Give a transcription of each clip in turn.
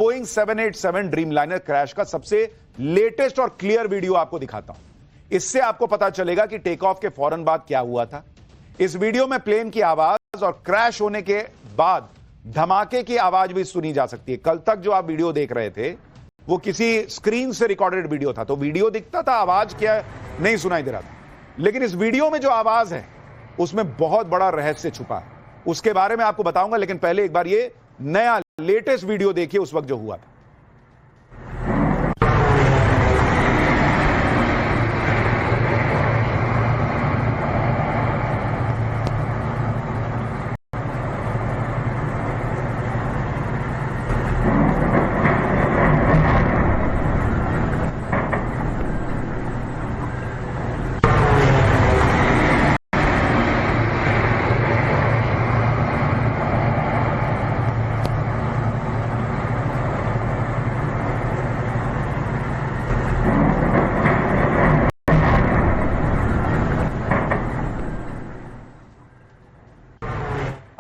Boeing 787 Dreamliner crash का सबसे latest और क्लियर वीडियो आपको दिखाता हूं। इससे आपको पता चलेगा कि टेक ऑफ के फौरन बाद क्या हुआ था। इस वीडियो में प्लेन की आवाज और क्रैश होने के बाद धमाके की आवाज भी सुनी जा सकती है। कल तक जो आप वीडियो देख रहे थे वो किसी स्क्रीन से रिकॉर्डेड वीडियो था, तो वीडियो दिखता था, आवाज क्या नहीं सुनाई दे रहा था। लेकिन इस वीडियो में जो आवाज है उसमें बहुत बड़ा रहस्य छुपा है, उसके बारे में आपको बताऊंगा। लेकिन पहले एक बार ये नया लेटेस्ट वीडियो देखिए उस वक्त जो हुआ था।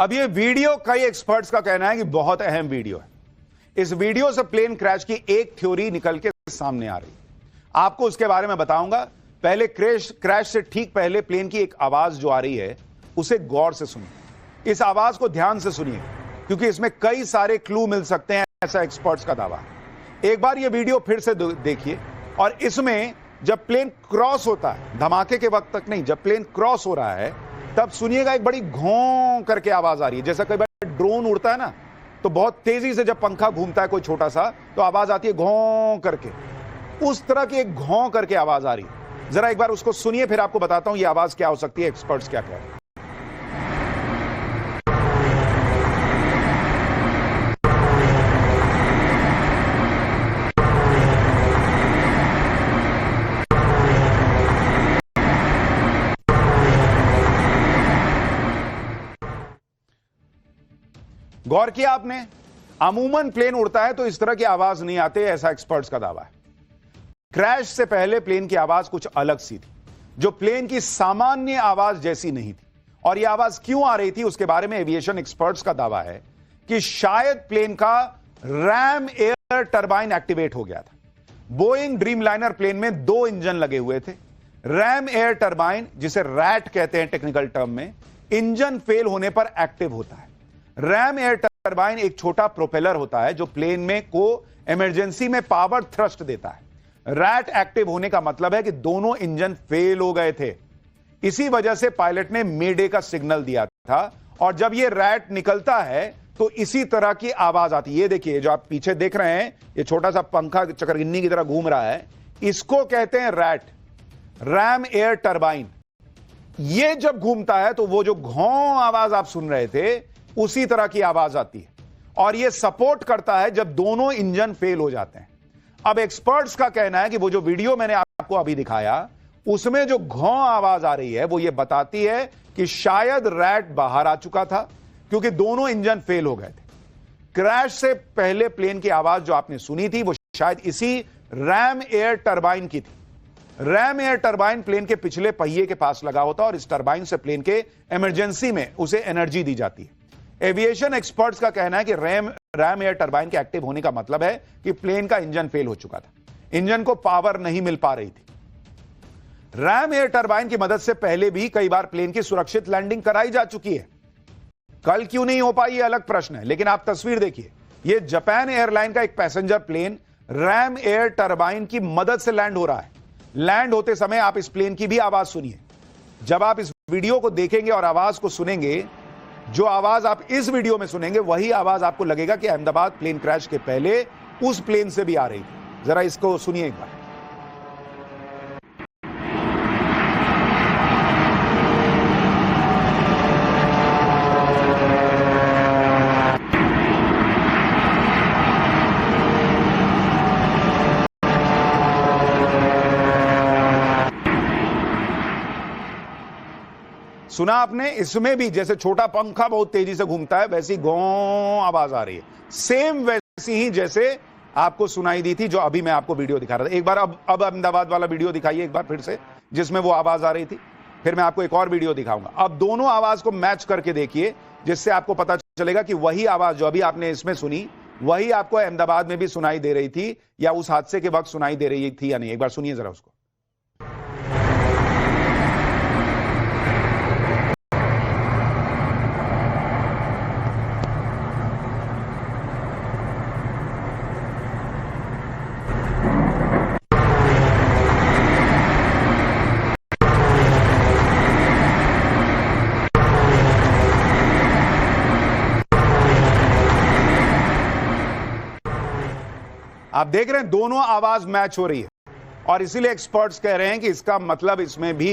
अब ये वीडियो कई एक्सपर्ट्स का कहना है कि बहुत अहम वीडियो है। इस वीडियो से प्लेन क्रैश की एक थ्योरी निकल के सामने आ रही, आपको उसके बारे में बताऊंगा। पहले क्रैश से ठीक पहले प्लेन की एक आवाज जो आ रही है उसे गौर से सुनिए। इस आवाज को ध्यान से सुनिए क्योंकि इसमें कई सारे क्लू मिल सकते हैं, ऐसा एक्सपर्ट्स का दावा है। एक बार ये वीडियो फिर से देखिए और इसमें जब प्लेन क्रॉस होता है, धमाके के वक्त तक नहीं, जब प्लेन क्रॉस हो रहा है तब सुनिएगा एक बड़ी घों करके आवाज आ रही है। जैसा कई बार ड्रोन उड़ता है ना, तो बहुत तेजी से जब पंखा घूमता है कोई छोटा सा, तो आवाज आती है घों करके। उस तरह की एक घों करके आवाज आ रही है। जरा एक बार उसको सुनिए, फिर आपको बताता हूं ये आवाज क्या हो सकती है, एक्सपर्ट्स क्या कह रहे हैं। गौर किया आपने, अमूमन प्लेन उड़ता है तो इस तरह की आवाज नहीं आती, ऐसा एक्सपर्ट्स का दावा है। क्रैश से पहले प्लेन की आवाज कुछ अलग सी थी, जो प्लेन की सामान्य आवाज जैसी नहीं थी। और यह आवाज क्यों आ रही थी उसके बारे में एविएशन एक्सपर्ट्स का दावा है कि शायद प्लेन का रैम एयर टरबाइन एक्टिवेट हो गया था। बोइंग ड्रीमलाइनर प्लेन में 2 इंजन लगे हुए थे। रैम एयर टरबाइन, जिसे रैट कहते हैं टेक्निकल टर्म में, इंजन फेल होने पर एक्टिव होता है। रैम एयर टरबाइन एक छोटा प्रोपेलर होता है जो प्लेन में को इमरजेंसी में पावर थ्रस्ट देता है। रैट एक्टिव होने का मतलब है कि दोनों इंजन फेल हो गए थे। इसी वजह से पायलट ने मेडे का सिग्नल दिया था और जब यह रैट निकलता है तो इसी तरह की आवाज आती है। ये देखिए, जो आप पीछे देख रहे हैं, ये छोटा सा पंखा चक्रगिन्नी की तरह घूम रहा है, इसको कहते हैं रैट, रैम एयर टरबाइन। ये जब घूमता है तो वो जो घों आवाज आप सुन रहे थे उसी तरह की आवाज आती है और यह सपोर्ट करता है जब दोनों इंजन फेल हो जाते हैं। अब एक्सपर्ट्स का कहना है कि वो जो वीडियो मैंने आपको अभी दिखाया उसमें जो घों आवाज आ रही है वो ये बताती है कि शायद रैट बाहर आ चुका था क्योंकि दोनों इंजन फेल हो गए थे। क्रैश से पहले प्लेन की आवाज जो आपने सुनी थी वो शायद इसी रैम एयर टरबाइन की थी। रैम एयर टरबाइन प्लेन के पिछले पहिए के पास लगा होता और इस टरबाइन से प्लेन के इमरजेंसी में उसे एनर्जी दी जाती है। एविएशन एक्सपर्ट्स का कहना है कि रैम एयर टरबाइन के एक्टिव होने का मतलब है कि प्लेन का इंजन फेल हो चुका था, इंजन को पावर नहीं मिल पा रही थी। रैम एयर टरबाइन की मदद से पहले भी कई बार प्लेन की सुरक्षित लैंडिंग कराई जा चुकी है। कल क्यों नहीं हो पाई, यह अलग प्रश्न है। लेकिन आप तस्वीर देखिए, यह जापान एयरलाइन का एक passenger plane ram air turbine की मदद से लैंड हो रहा है। लैंड होते समय आप इस प्लेन की भी आवाज सुनिए। जब आप इस वीडियो को देखेंगे और आवाज को सुनेंगे, जो आवाज आप इस वीडियो में सुनेंगे वही आवाज आपको लगेगा कि अहमदाबाद प्लेन क्रैश के पहले उस प्लेन से भी आ रही थी। जरा इसको सुनिए एक बार। सुना आपने, इसमें भी जैसे छोटा पंखा बहुत तेजी से घूमता है वैसी गों आवाज आ रही है, सेम वैसी ही जैसे आपको सुनाई दी थी जो अभी मैं आपको वीडियो दिखा रहा था। एक बार अब अहमदाबाद वाला वीडियो दिखाइए एक बार फिर से, जिसमें वो आवाज आ रही थी। फिर मैं आपको एक और वीडियो दिखाऊंगा। अब दोनों आवाज को मैच करके देखिए, जिससे आपको पता चलेगा कि वही आवाज जो अभी आपने इसमें सुनी वही आपको अहमदाबाद में भी सुनाई दे रही थी, या उस हादसे के वक्त सुनाई दे रही थी या नहीं? एक बार सुनिए जरा उसको। आप देख रहे हैं दोनों आवाज मैच हो रही है, और इसीलिए एक्सपर्ट्स कह रहे हैं कि इसका मतलब इसमें भी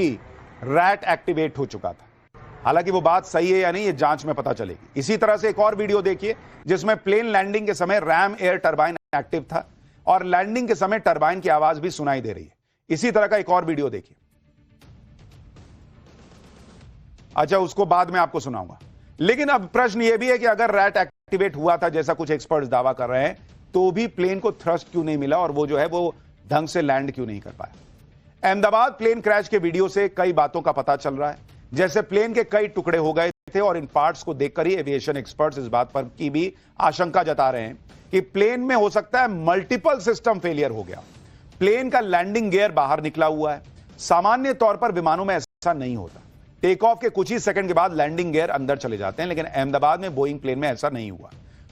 रैट एक्टिवेट हो चुका था। हालांकि वो बात सही है या नहीं, ये जांच में पता चलेगी। इसी तरह से एक और वीडियो देखिए जिसमें प्लेन लैंडिंग के समय रैम एयर टरबाइन एक्टिव था और लैंडिंग के समय टरबाइन की आवाज भी सुनाई दे रही है। इसी तरह का एक और वीडियो देखिए। अच्छा, उसको बाद में आपको सुनाऊंगा। लेकिन अब प्रश्न यह भी है कि अगर रैट एक्टिवेट हुआ था जैसा कुछ एक्सपर्ट्स दावा कर रहे हैं, तो भी प्लेन को थ्रस्ट क्यों नहीं मिला और वो जो है वो ढंग से लैंड क्यों नहीं कर पाया? अहमदाबाद प्लेन क्रैश के वीडियो से कई बातों का पता चल रहा है, जैसे प्लेन के कई टुकड़े हो गए थे, और इन पार्ट्स को देखकर ही एविएशन एक्सपर्ट्स इस बात पर की भी आशंका जता रहे हैं कि प्लेन में हो सकता है मल्टीपल सिस्टम फेलियर हो गया। प्लेन का लैंडिंग गियर बाहर निकला हुआ है। सामान्य तौर पर विमानों में ऐसा नहीं होता, टेक ऑफ के कुछ ही सेकंड के बाद लैंडिंग गियर अंदर चले जाते हैं, लेकिन अहमदाबाद में बोइंग प्लेन में ऐसा नहीं हुआ।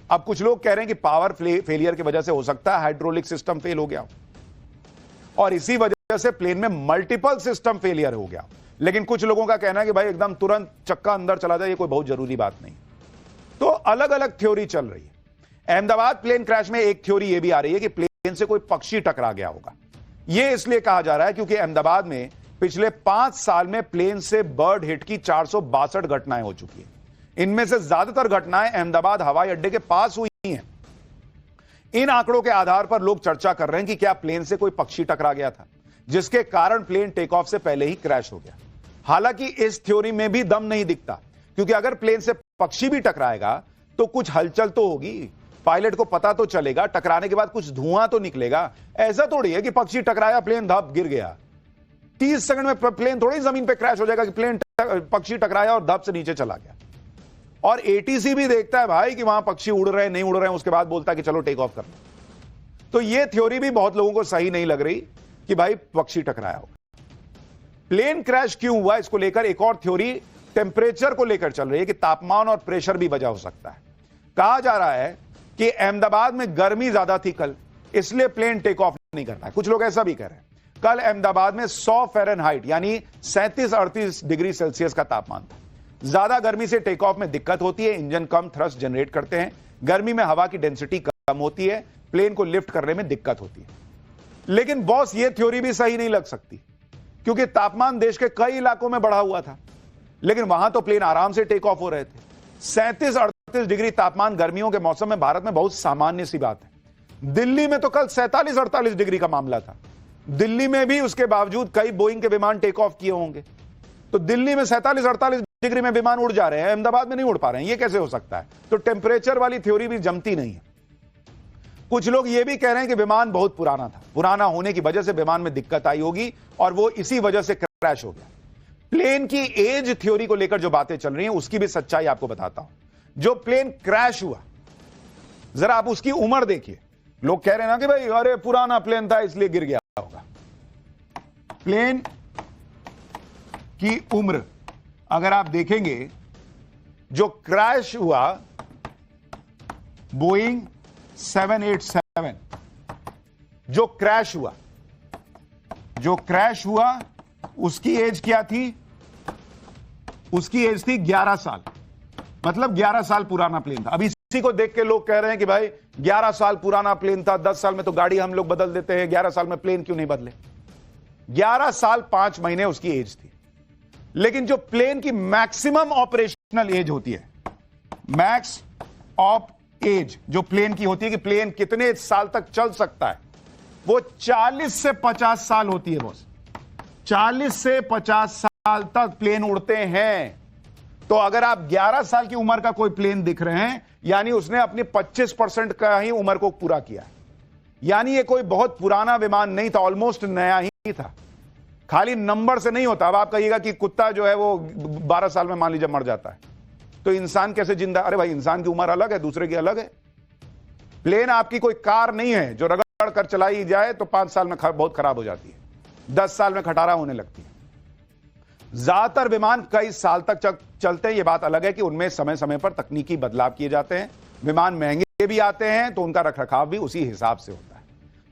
अब कुछ लोग कह रहे हैं कि पावर फेलियर की वजह से हो सकता है हाइड्रोलिक सिस्टम फेल हो गया और इसी वजह से प्लेन में मल्टीपल सिस्टम फेलियर हो गया। लेकिन कुछ लोगों का कहना है कि भाई एकदम तुरंत चक्का अंदर चला जाए, ये कोई बहुत जरूरी बात नहीं। तो अलग अलग थ्योरी चल रही है। अहमदाबाद प्लेन क्रैश में एक थ्योरी यह भी आ रही है कि प्लेन से कोई पक्षी टकरा गया होगा। यह इसलिए कहा जा रहा है क्योंकि अहमदाबाद में पिछले 5 साल में प्लेन से बर्ड हिट की 462 घटनाएं हो चुकी है। इनमें से ज्यादातर घटनाएं अहमदाबाद हवाई अड्डे के पास हुई हैं। इन आंकड़ों के आधार पर लोग चर्चा कर रहे हैं कि क्या प्लेन से कोई पक्षी टकरा गया था, जिसके कारण प्लेन टेक ऑफ से पहले ही क्रैश हो गया। हालांकि इस थ्योरी में भी दम नहीं दिखता, क्योंकि अगर प्लेन से पक्षी भी टकराएगा तो कुछ हलचल तो होगी, पायलट को पता तो चलेगा, टकराने के बाद कुछ धुआं तो निकलेगा। ऐसा थोड़ी है कि पक्षी टकराया, प्लेन धप गिर गया। 30 सेकंड में प्लेन थोड़ी जमीन पे क्रैश हो जाएगा कि प्लेन पक्षी टकराया और धप से नीचे चला गया। और एटीसी भी देखता है भाई कि वहां पक्षी उड़ रहे हैं नहीं उड़ रहे हैं, उसके बाद बोलता है कि चलो टेक ऑफ करना। तो यह थ्योरी भी बहुत लोगों को सही नहीं लग रही कि भाई पक्षी टकराया होगा। प्लेन क्रैश क्यों हुआ, इसको लेकर एक और थ्योरी टेम्परेचर को लेकर चल रही है कि तापमान और प्रेशर भी वजह हो सकता है। कहा जा रहा है कि अहमदाबाद में गर्मी ज्यादा थी कल, इसलिए प्लेन टेक ऑफ नहीं कर पाया। कुछ लोग ऐसा भी कह रहे हैं। कल अहमदाबाद में 100 फ़ारेनहाइट यानी 37-38 डिग्री सेल्सियस का तापमान था। ज्यादा गर्मी से टेक ऑफ में दिक्कत होती है, इंजन कम थ्रस्ट जनरेट करते हैं, गर्मी में हवा की डेंसिटी कम होती है, प्लेन को लिफ्ट करने में दिक्कत होती है। लेकिन बॉस, यह थ्योरी भी सही नहीं लग सकती, क्योंकि तापमान देश के कई इलाकों में बढ़ा हुआ था, लेकिन वहां तो प्लेन आराम से टेक ऑफ हो रहे थे। 37-38 डिग्री तापमान गर्मियों के मौसम में भारत में बहुत सामान्य सी बात है। दिल्ली में तो कल 47-48 डिग्री का मामला था। दिल्ली में भी उसके बावजूद कई बोइंग के विमान टेक ऑफ किए होंगे। तो दिल्ली में 47-48 डिग्री में विमान उड़ जा रहे हैं, अहमदाबाद में नहीं उड़ पा रहे हैं, ये कैसे हो सकता है? तो टेम्परेचर वाली थ्योरी भी जमती नहीं है। कुछ लोग ये भी कह रहे हैं कि विमान बहुत पुराना था, पुराना होने की वजह से विमान में दिक्कत आई होगी और वो इसी वजह से क्रैश हो गया। प्लेन की एज थ्योरी को लेकर जो बातें चल रही हैं उसकी भी सच्चाई आपको बताता हूं। जो प्लेन क्रैश हुआ, जरा आप उसकी उम्र देखिए। लोग कह रहे हैं ना कि भाई अरे पुराना प्लेन था इसलिए गिर गया होगा। प्लेन की उम्र अगर आप देखेंगे, जो क्रैश हुआ बोइंग 787, जो क्रैश हुआ उसकी एज क्या थी? उसकी एज थी 11 साल, मतलब 11 साल पुराना प्लेन था। अब इसी को देख के लोग कह रहे हैं कि भाई 11 साल पुराना प्लेन था, 10 साल में तो गाड़ी हम लोग बदल देते हैं, 11 साल में प्लेन क्यों नहीं बदले? 11 साल 5 महीने उसकी एज थी। लेकिन जो प्लेन की मैक्सिमम ऑपरेशनल एज होती है, मैक्स ऑफ एज जो प्लेन की होती है कि प्लेन कितने साल तक चल सकता है, वो 40 से 50 साल होती है बॉस। 40 से 50 साल तक प्लेन उड़ते हैं। तो अगर आप 11 साल की उम्र का कोई प्लेन दिख रहे हैं, यानी उसने अपनी 25% का ही उम्र को पूरा किया। यानी ये कोई बहुत पुराना विमान नहीं था, ऑलमोस्ट नया ही था। खाली नंबर से नहीं होता। अब आप कहिएगा कि कुत्ता जो है वो 12 साल में मान लीजिए मर जाता है, तो इंसान कैसे जिंदा? अरे भाई, इंसान की उम्र अलग है, दूसरे की अलग है। प्लेन आपकी कोई कार नहीं है जो रगड़ कर चलाई जाए तो 5 साल में बहुत खराब हो जाती है, 10 साल में खटारा होने लगती है। ज्यादातर विमान कई साल तक चलते हैं। यह बात अलग है कि उनमें समय समय पर तकनीकी बदलाव किए जाते हैं। विमान महंगे भी आते हैं तो उनका रखरखाव भी उसी हिसाब से होता है।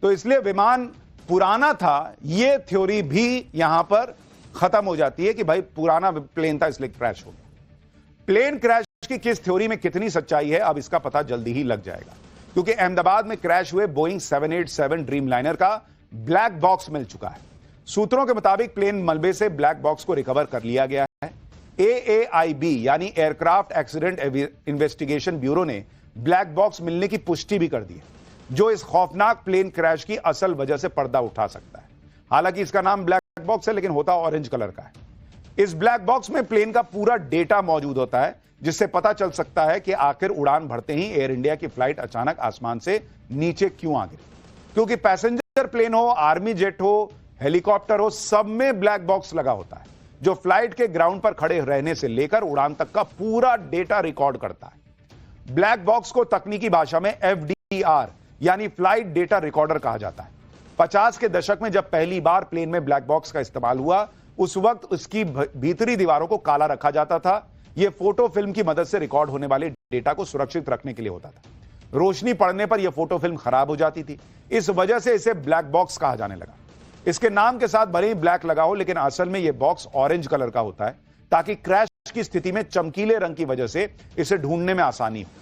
तो इसलिए विमान पुराना था, यह थ्योरी भी यहां पर खत्म हो जाती है कि भाई पुराना प्लेन था इसलिए क्रैश हो गया। प्लेन क्रैश की किस थ्योरी में कितनी सच्चाई है, अब इसका पता जल्दी ही लग जाएगा, क्योंकि अहमदाबाद में क्रैश हुए बोइंग 787 ड्रीम लाइनर का ब्लैक बॉक्स मिल चुका है। सूत्रों के मुताबिक प्लेन मलबे से ब्लैक बॉक्स को रिकवर कर लिया गया है। AAIB यानी एयरक्राफ्ट एक्सीडेंट इन्वेस्टिगेशन ब्यूरो ने ब्लैक बॉक्स मिलने की पुष्टि भी कर दी है, जो इस खौफनाक प्लेन क्रैश की असल वजह से पर्दा उठा सकता है। हालांकि इसका नाम ब्लैक बॉक्स है, लेकिन होता ऑरेंज कलर का है। इस ब्लैक बॉक्स में प्लेन का पूरा डेटा मौजूद होता है, जिससे पता चल सकता है कि आखिर उड़ान भरते ही एयर इंडिया की फ्लाइट अचानक आसमान से नीचे क्यों आ गिरी। क्योंकि पैसेंजर प्लेन हो, आर्मी जेट हो, हेलीकॉप्टर हो, सब में ब्लैक बॉक्स लगा होता है, जो फ्लाइट के ग्राउंड पर खड़े रहने से लेकर उड़ान तक का पूरा डेटा रिकॉर्ड करता है। ब्लैक बॉक्स को तकनीकी भाषा में FDR यानी फ्लाइट डेटा रिकॉर्डर कहा जाता है। 50 के दशक में जब पहली बार प्लेन में ब्लैक बॉक्स का इस्तेमाल हुआ, उस वक्त उसकी भीतरी दीवारों को काला रखा जाता था। यह फोटो फिल्म की मदद से रिकॉर्ड होने वाले डेटा को सुरक्षित रखने के लिए होता था। रोशनी पड़ने पर यह फोटो फिल्म खराब हो जाती थी, इस वजह से इसे ब्लैक बॉक्स कहा जाने लगा। इसके नाम के साथ भले ही ब्लैक लगा हो, लेकिन असल में यह बॉक्स ऑरेंज कलर का होता है, ताकि क्रैश की स्थिति में चमकीले रंग की वजह से इसे ढूंढने में आसानी हो।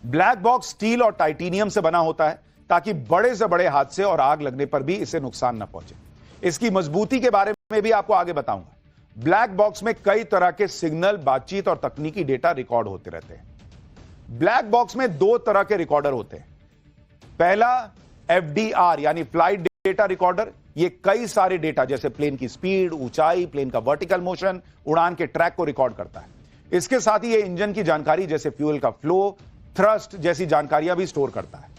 ब्लैक बॉक्स स्टील और टाइटेनियम से बना होता है, ताकि बड़े से बड़े हादसे और आग लगने पर भी इसे नुकसान न पहुंचे। इसकी मजबूती के बारे में भी आपको आगे बताऊंगा। ब्लैक बॉक्स में कई तरह के सिग्नल, बातचीत और तकनीकी डेटा रिकॉर्ड होते रहते हैं। ब्लैक बॉक्स में 2 तरह के रिकॉर्डर होते हैं। पहला FDR यानी फ्लाइट डेटा रिकॉर्डर। ये कई सारे डेटा जैसे प्लेन की स्पीड, ऊंचाई, प्लेन का वर्टिकल मोशन, उड़ान के ट्रैक को रिकॉर्ड करता है। इसके साथ ही ये इंजन की जानकारी जैसे फ्यूल का फ्लो, थ्रस्ट जैसी जानकारियां भी स्टोर करता है।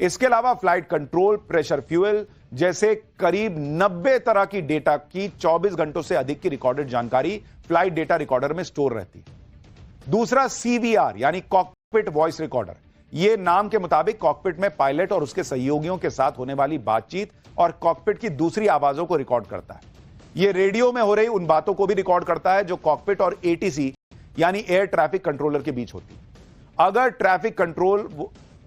इसके अलावा फ्लाइट कंट्रोल, प्रेशर, फ्यूल जैसे करीब 90 तरह की डेटा की 24 घंटों से अधिक की रिकॉर्डेड जानकारी फ्लाइट डेटा रिकॉर्डर में स्टोर रहती है। दूसरा CVR यानी कॉकपिट वॉइस रिकॉर्डर। यह नाम के मुताबिक कॉकपिट में पायलट और उसके सहयोगियों के साथ होने वाली बातचीत और कॉकपिट की दूसरी आवाजों को रिकॉर्ड करता है। यह रेडियो में हो रही उन बातों को भी रिकॉर्ड करता है जो कॉकपिट और ATC यानी एयर ट्रैफिक कंट्रोलर के बीच होती है। अगर ट्रैफिक कंट्रोल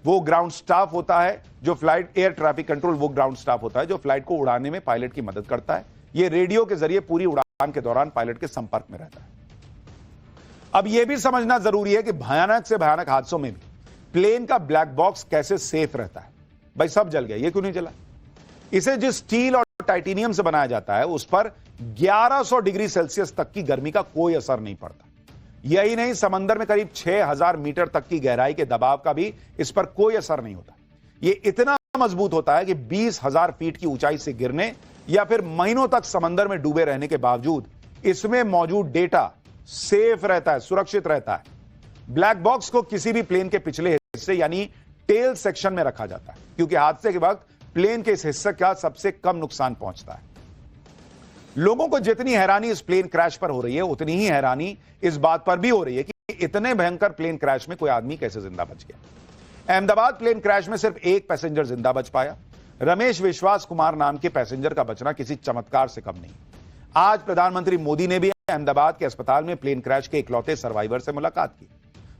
वो ग्राउंड स्टाफ होता है जो फ्लाइट एयर ट्रैफिक कंट्रोल वो ग्राउंड स्टाफ होता है जो फ्लाइट को उड़ाने में पायलट की मदद करता है। यह रेडियो के जरिए पूरी उड़ान के दौरान पायलट के संपर्क में रहता है। अब यह भी समझना जरूरी है कि भयानक से भयानक हादसों में भी प्लेन का ब्लैक बॉक्स कैसे सेफ रहता है। भाई सब जल गया, ये क्यों नहीं जला? इसे जिस स्टील और टाइटेनियम से बनाया जाता है उस पर 1100 डिग्री सेल्सियस तक की गर्मी का कोई असर नहीं पड़ता। यही नहीं, समंदर में करीब 6000 मीटर तक की गहराई के दबाव का भी इस पर कोई असर नहीं होता। यह इतना मजबूत होता है कि 20,000 फीट की ऊंचाई से गिरने या फिर महीनों तक समंदर में डूबे रहने के बावजूद इसमें मौजूद डेटा सेफ रहता है, सुरक्षित रहता है। ब्लैक बॉक्स को किसी भी प्लेन के पिछले हिस्से यानी टेल सेक्शन में रखा जाता है, क्योंकि हादसे के वक्त प्लेन के इस हिस्से का सबसे कम नुकसान पहुंचता है। लोगों को जितनी हैरानी इस प्लेन क्रैश पर हो रही है, उतनी ही हैरानी इस बात पर भी हो रही है कि इतने भयंकर प्लेन क्रैश में कोई आदमी कैसे जिंदा बच गया। अहमदाबाद प्लेन क्रैश में सिर्फ एक पैसेंजर जिंदा बच पाया। रमेश विश्वास कुमार नाम के पैसेंजर का बचना किसी चमत्कार से कम नहीं। आज प्रधानमंत्री मोदी ने भी अहमदाबाद के अस्पताल में प्लेन क्रैश के इकलौते सर्वाइवर से मुलाकात की।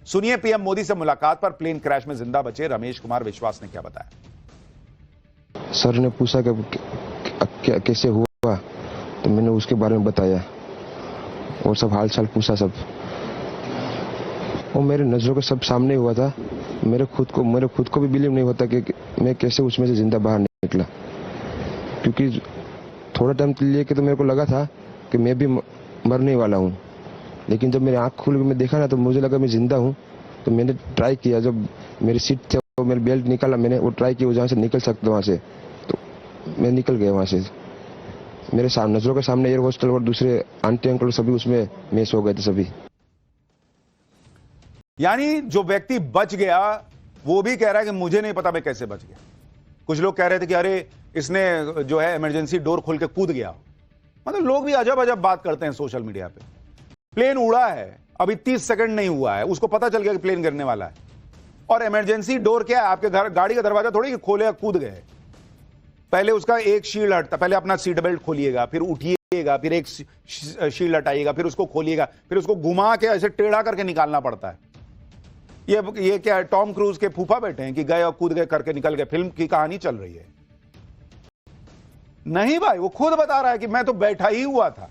सुनिए पीएम मोदी से मुलाकात पर प्लेन क्रैश में जिंदा बचे रमेश कुमार विश्वास ने क्या बताया। सर ने पूछा कि कैसे हुआ, तो मैंने उसके बारे में बताया और सब हाल चाल पूछा सब। और मेरे नजरों के सब सामने हुआ था। मेरे खुद को भी बिलीव नहीं होता कि मैं कैसे उसमें से जिंदा बाहर निकला, क्योंकि थोड़ा टाइम लिए कि तो मेरे को लगा था कि मैं भी मरने वाला हूँ, लेकिन जब मेरी आंख खुल के मैं देखा ना तो मुझे लगा मैं जिंदा हूँ। तो मैंने ट्राई किया, जब मेरी सीट थे वो मेरी बेल्ट निकाला, मैंने वो ट्राई किया जहाँ से निकल सकता वहाँ से, तो मैं निकल गया वहाँ से। मेरे सामने नजरों के सामने एयर होस्टल और दूसरे आंटी अंकल सभी उसमें मैच हो गए थे सभी। यानी जो व्यक्ति बच गया वो भी कह रहा है कि मुझे नहीं पता मैं कैसे बच गया। कुछ लोग कह रहे थे कि अरे इसने जो है इमरजेंसी डोर खोल के कूद गया। मतलब लोग भी अजब अजब बात करते हैं सोशल मीडिया पे। प्लेन उड़ा है, अभी 30 सेकंड नहीं हुआ है, उसको पता चल गया कि प्लेन गिरने वाला है। और इमरजेंसी डोर क्या है, आपके घर गाड़ी का दरवाजा थोड़ी कि खोले कूद गए। पहले उसका एक शील्ड हटता, पहले अपना सीट बेल्ट खोलिएगा, फिर उठिएगा, फिर एक शील्ड हटाइएगा, फिर उसको खोलिएगा, फिर उसको घुमा के ऐसे टेढ़ा करके निकालना पड़ता है। ये क्या है, टॉम क्रूज के फूफा बैठे हैं कि गए और कूद गए करके निकल गए, फिल्म की कहानी चल रही है? नहीं भाई, वो खुद बता रहा है कि मैं तो बैठा ही हुआ था।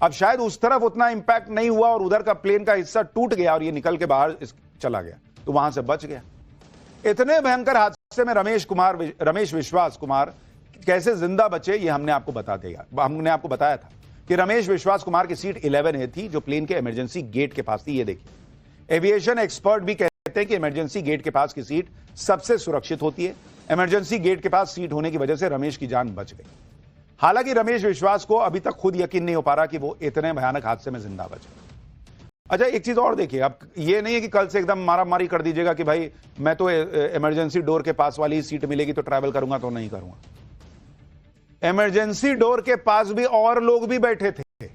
अब शायद उस तरफ उतना इंपैक्ट नहीं हुआ और उधर का प्लेन का हिस्सा टूट गया और ये निकल के बाहर चला गया, तो वहां से बच गया। इतने भयंकर हादसे में रमेश विश्वास कुमार कैसे जिंदा बचे, ये हमने आपको बताया था कि रमेश विश्वास कुमार की सीट 11A थी, जो प्लेन के इमरजेंसी गेट के पास थी। ये देखिए, एविएशन एक्सपर्ट भी कहते हैं कि इमरजेंसी गेट के पास की सीट सबसे सुरक्षित होती है। इमरजेंसी गेट के पास सीट होने की वजह से रमेश की जान बच गई। हालांकि रमेश विश्वास को अभी तक खुद यकीन नहीं हो पा रहा कि वो इतने भयानक हादसे में जिंदा बचे। अच्छा, एक चीज और देखिए, अब ये नहीं है कि कल से एकदम मारामारी कर दीजिएगा कि भाई मैं तो इमरजेंसी डोर के पास वाली सीट मिलेगी तो ट्रैवल करूंगा, तो नहीं करूंगा। इमरजेंसी डोर के पास भी और लोग भी बैठे थे,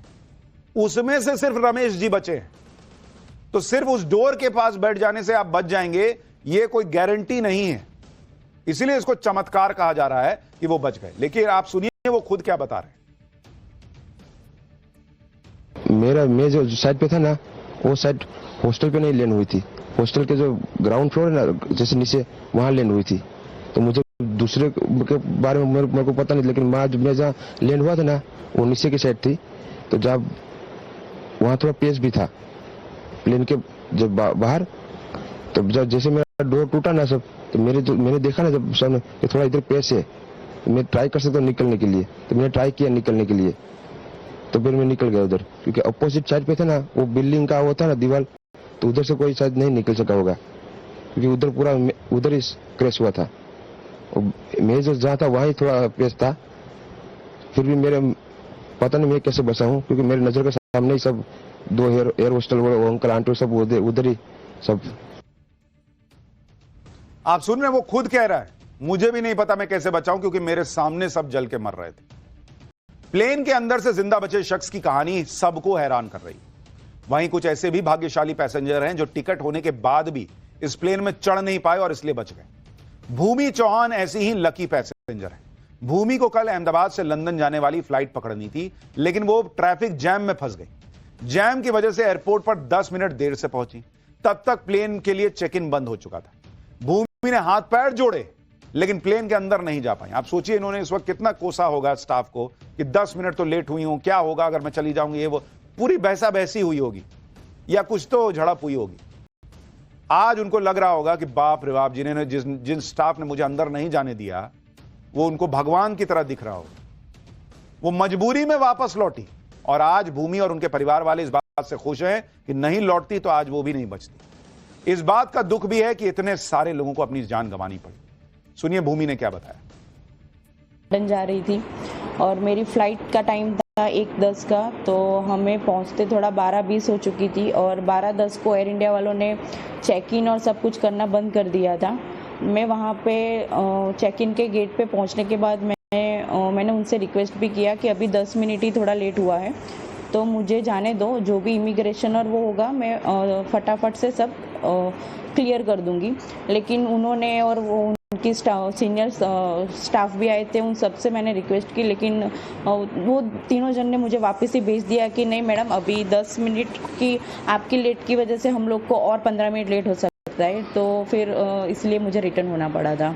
उसमें से सिर्फ रमेश जी बचे हैं। तो सिर्फ उस डोर के पास बैठ जाने से आप बच जाएंगे, ये कोई गारंटी नहीं है। इसीलिए इसको चमत्कार कहा जा रहा है कि वो बच गए। लेकिन आप सुनिए वो खुद क्या बता रहे हैं। मैं जो साइड पे था ना, वो साइड हॉस्टल पे नहीं लैंड हुई थी। हॉस्टल के जो ग्राउंड फ्लोर है ना, जैसे नीचे, वहां लैंड हुई थी। तो मुझे दूसरे के बारे में मेरे को पता नहीं, लेकिन मैं जहाँ लैंड हुआ था ना, वो नीचे की साइड थी। तो जब वहां थोड़ा पेस भी था प्लेन के जब बाहर, तो जब जैसे मेरा डोर टूटा ना सब, तो मैंने देखा ना जब सामने कि थोड़ा इधर पेस है, मैं ट्राई कर सकता हूँ निकलने के लिए। तो मैंने ट्राई किया निकलने के लिए, तो फिर मैं निकल गया उधर, क्योंकि अपोजिट साइड पे था ना, वो बिल्डिंग का वो था ना दीवार, तो उधर से कोई शायद नहीं निकल सका होगा, क्योंकि उधर पूरा उधर ही क्रैश हुआ था। मैं जो जहाँ था वहाँ ही थोड़ा पेस था। फिर भी मेरे पता नहीं मैं कैसे बचा हूँ, क्योंकि मेरे नजर के सामने ही सब दो एयर होस्टल वो अंकल आंटी सब उधर ही सब। आप सुन रहे हैं, वो खुद कह रहा है मुझे भी नहीं पता मैं कैसे बचाऊं, क्योंकि मेरे सामने सब जल के मर रहे थे। प्लेन के अंदर से जिंदा बचे शख्स की कहानी सबको हैरान कर रही। वहीं कुछ ऐसे भी भाग्यशाली पैसेंजर हैं जो टिकट होने के बाद भी इस प्लेन में चढ़ नहीं पाए और इसलिए बच गए। भूमि चौहान ऐसी ही लकी पैसेंजर है। भूमि को कल अहमदाबाद से लंदन जाने वाली फ्लाइट पकड़नी थी, लेकिन वो ट्रैफिक जैम में फंस गई। जैम की वजह से एयरपोर्ट पर 10 मिनट देर से पहुंची। तब तक प्लेन के लिए चेक इन बंद हो चुका था। भूमि ने हाथ पैर जोड़े, लेकिन प्लेन के अंदर नहीं जा पाई। आप सोचिए इन्होंने इस वक्त कितना कोसा होगा स्टाफ को कि 10 मिनट तो लेट हुई हूं, क्या होगा अगर मैं चली जाऊंगी, ये वो पूरी बहसा बहसी हुई होगी या कुछ तो झड़प हुई होगी। आज उनको लग रहा होगा कि बाप रे बाप, जिन्होंने जिन स्टाफ ने मुझे अंदर नहीं जाने दिया, वो उनको भगवान की तरह दिख रहा होगा। वो मजबूरी में वापस लौटी और आज भूमि और उनके परिवार वाले इस बात से खुश हैं कि नहीं लौटती तो आज वो भी नहीं बचती। इस बात का दुख भी है कि इतने सारे लोगों को अपनी जान गंवानी पड़ी। सुनिए भूमि ने क्या बताया। लंदन जा रही थी और मेरी फ्लाइट का टाइम था 1:10 का, तो हमें पहुंचते थोड़ा 12:20 हो चुकी थी और 12:10 को एयर इंडिया वालों ने चेक इन और सब कुछ करना बंद कर दिया था। मैं वहां पे चेक इन के गेट पे पहुंचने के बाद मैंने उनसे रिक्वेस्ट भी किया कि अभी 10 मिनट ही थोड़ा लेट हुआ है, तो मुझे जाने दो, जो भी इमिग्रेशन और वो होगा मैं फटाफट से सब क्लियर कर दूंगी। लेकिन उन्होंने और वो उनकी सीनियर स्टाफ भी आए थे, उन सब से मैंने रिक्वेस्ट की, लेकिन वो तीनों जन ने मुझे वापस ही भेज दिया कि नहीं मैडम, अभी 10 मिनट की आपकी लेट की वजह से हम लोग को और 15 मिनट लेट हो सकता है। तो फिर इसलिए मुझे रिटर्न होना पड़ा था।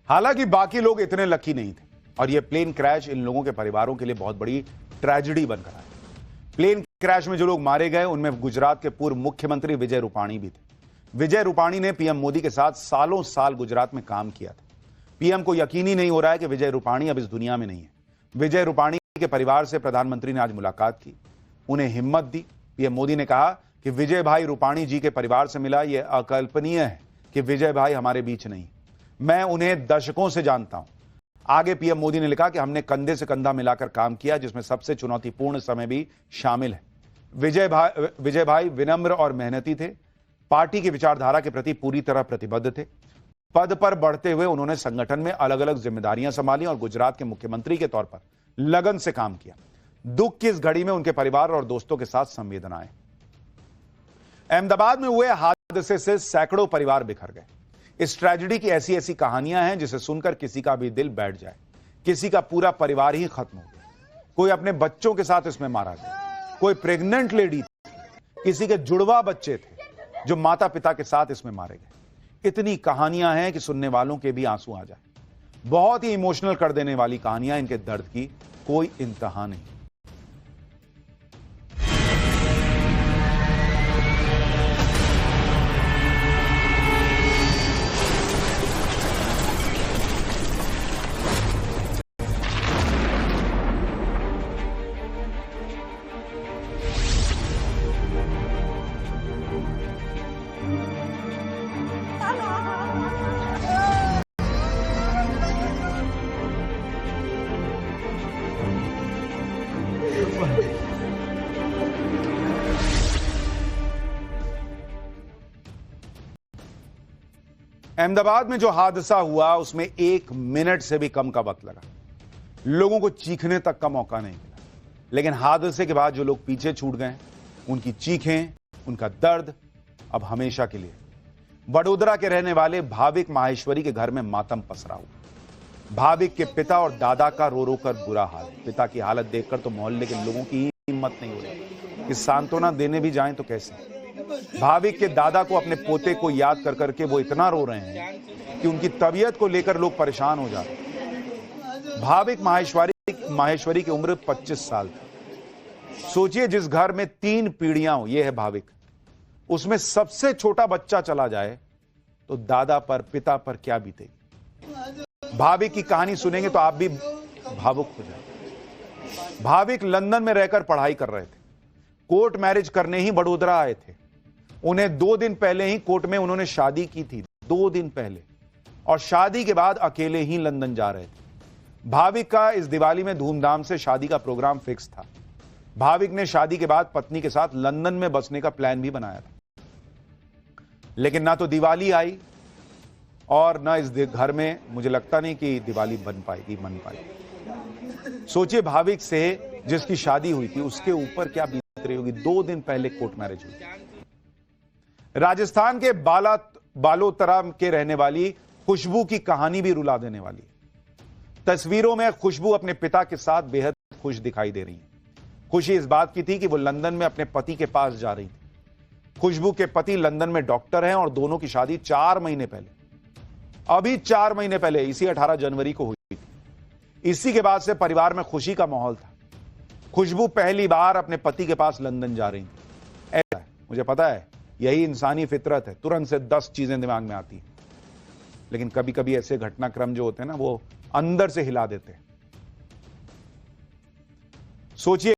हालांकि बाकी लोग इतने लकी नहीं थे और यह प्लेन क्रैश इन लोगों के परिवारों के लिए बहुत बड़ी ट्रेजेडी बनकर आया। प्लेन क्रैश में जो लोग मारे गए उनमें गुजरात के पूर्व मुख्यमंत्री विजय रूपाणी भी थे। विजय रूपाणी ने पीएम मोदी के साथ सालों साल गुजरात में काम किया था। पीएम को यकीन ही नहीं हो रहा है कि विजय रूपाणी अब इस दुनिया में नहीं है। विजय रूपाणी के परिवार से प्रधानमंत्री ने आज मुलाकात की, उन्हें हिम्मत दी। पीएम मोदी ने कहा कि विजय भाई रूपाणी जी के परिवार से मिला, यह अकल्पनीय है कि विजय भाई हमारे बीच नहीं, मैं उन्हें दशकों से जानता हूं। आगे पीएम मोदी ने लिखा कि हमने कंधे से कंधा मिलाकर काम किया, जिसमें सबसे चुनौतीपूर्ण समय भी शामिल है। विजय भाई विनम्र और मेहनती थे, पार्टी की विचारधारा के प्रति पूरी तरह प्रतिबद्ध थे। पद पर बढ़ते हुए उन्होंने संगठन में अलग अलग जिम्मेदारियां संभाली और गुजरात के मुख्यमंत्री के तौर पर लगन से काम किया। दुख की इस घड़ी में उनके परिवार और दोस्तों के साथ संवेदनाएं। अहमदाबाद में हुए हादसे से सैकड़ों परिवार बिखर गए। इस ट्रेजेडी की ऐसी ऐसी कहानियां हैं जिसे सुनकर किसी का भी दिल बैठ जाए। किसी का पूरा परिवार ही खत्म हो गया, कोई अपने बच्चों के साथ इसमें मारा गया, कोई प्रेग्नेंट लेडी थी, किसी के जुड़वा बच्चे थे जो माता पिता के साथ इसमें मारे गए। इतनी कहानियां हैं कि सुनने वालों के भी आंसू आ जाए। बहुत ही इमोशनल कर देने वाली कहानियां, इनके दर्द की कोई इंतहा नहीं। अहमदाबाद में जो हादसा हुआ उसमें 1 मिनट से भी कम का वक्त लगा। लोगों को चीखने तक का मौका नहीं मिला। लेकिन हादसे के बाद जो लोग पीछे छूट गए, उनकी चीखें, उनका दर्द अब हमेशा के लिए। वडोदरा के रहने वाले भाविक माहेश्वरी के घर में मातम पसरा हुआ। भाविक के पिता और दादा का रो रो कर बुरा हाल। पिता की हालत देखकर तो मोहल्ले के लोगों की हिम्मत नहीं हो रही कि सांत्वना देने भी जाएं तो कैसे। भाविक के दादा को अपने पोते को याद कर करके वो इतना रो रहे हैं कि उनकी तबीयत को लेकर लोग परेशान हो जाते हैं। भाविक माहेश्वरी की उम्र 25 साल थी। सोचिए, जिस घर में 3 पीढ़ियां हो, ये है भाविक, उसमें सबसे छोटा बच्चा चला जाए तो दादा पर, पिता पर क्या बीतेगी। भाविक की कहानी सुनेंगे तो आप भी भावुक हो जाए। भाविक लंदन में रहकर पढ़ाई कर रहे थे। कोर्ट मैरिज करने ही वडोदरा आए थे। उन्हें 2 दिन पहले ही कोर्ट में उन्होंने शादी की थी, 2 दिन पहले, और शादी के बाद अकेले ही लंदन जा रहे थे। भाविक का इस दिवाली में धूमधाम से शादी का प्रोग्राम फिक्स था। भाविक ने शादी के बाद पत्नी के साथ लंदन में बसने का प्लान भी बनाया था। लेकिन ना तो दिवाली आई और ना इस घर में मुझे लगता नहीं कि दिवाली बन पाएगी। सोचिए, भाविक से जिसकी शादी हुई थी उसके ऊपर क्या बीत रही होगी। 2 दिन पहले कोर्ट मैरिज हुई। राजस्थान के बालोतरा के रहने वाली खुशबू की कहानी भी रुला देने वाली है। तस्वीरों में खुशबू अपने पिता के साथ बेहद खुश दिखाई दे रही है। खुशी इस बात की थी कि वो लंदन में अपने पति के पास जा रही थी। खुशबू के पति लंदन में डॉक्टर हैं और दोनों की शादी 4 महीने पहले, अभी 4 महीने पहले, इसी 18 जनवरी को हुई थी। इसी के बाद से परिवार में खुशी का माहौल था। खुशबू पहली बार अपने पति के पास लंदन जा रही थी। ऐसा है, मुझे पता है, यही इंसानी फितरत है, तुरंत से 10 चीजें दिमाग में आती हैं। लेकिन कभी कभी ऐसे घटनाक्रम जो होते हैं ना, वो अंदर से हिला देते हैं। सोचिए